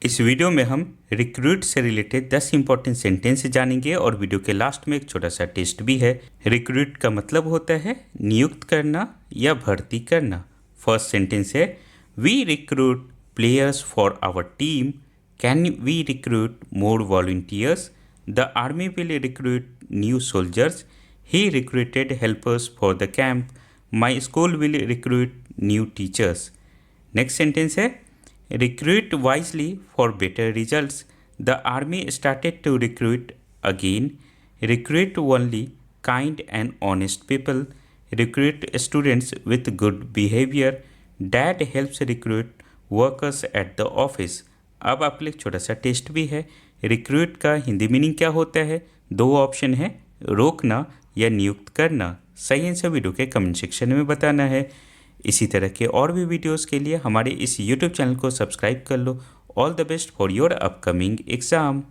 इस वीडियो में हम रिक्रूट से रिलेटेड 10 इंपॉर्टेंट सेंटेंस जानेंगे और वीडियो के लास्ट में एक छोटा सा टेस्ट भी है। रिक्रूट का मतलब होता है नियुक्त करना या भर्ती करना। फर्स्ट सेंटेंस है we recruit players for our team. Can we recruit more volunteers? The army will recruit new soldiers. He recruited helpers for the camp. My school will recruit new teachers. Next sentence है recruit wisely for better results. The army started to recruit again. Recruit only kind and honest people. Recruit students with good behavior. Dad helps recruit workers at the office. अब आपके लिए एक छोटा सा test भी है। Recruit का Hindi meaning क्या होता है? दो ऑप्शन है, रोकना या नियुक्त करना। सही आंसर वीडियो के कमेंट सेक्शन में बताना है। इसी तरह के और भी वीडियोस के लिए हमारे इस YouTube चैनल को सब्सक्राइब कर लो। All the best for your upcoming exam.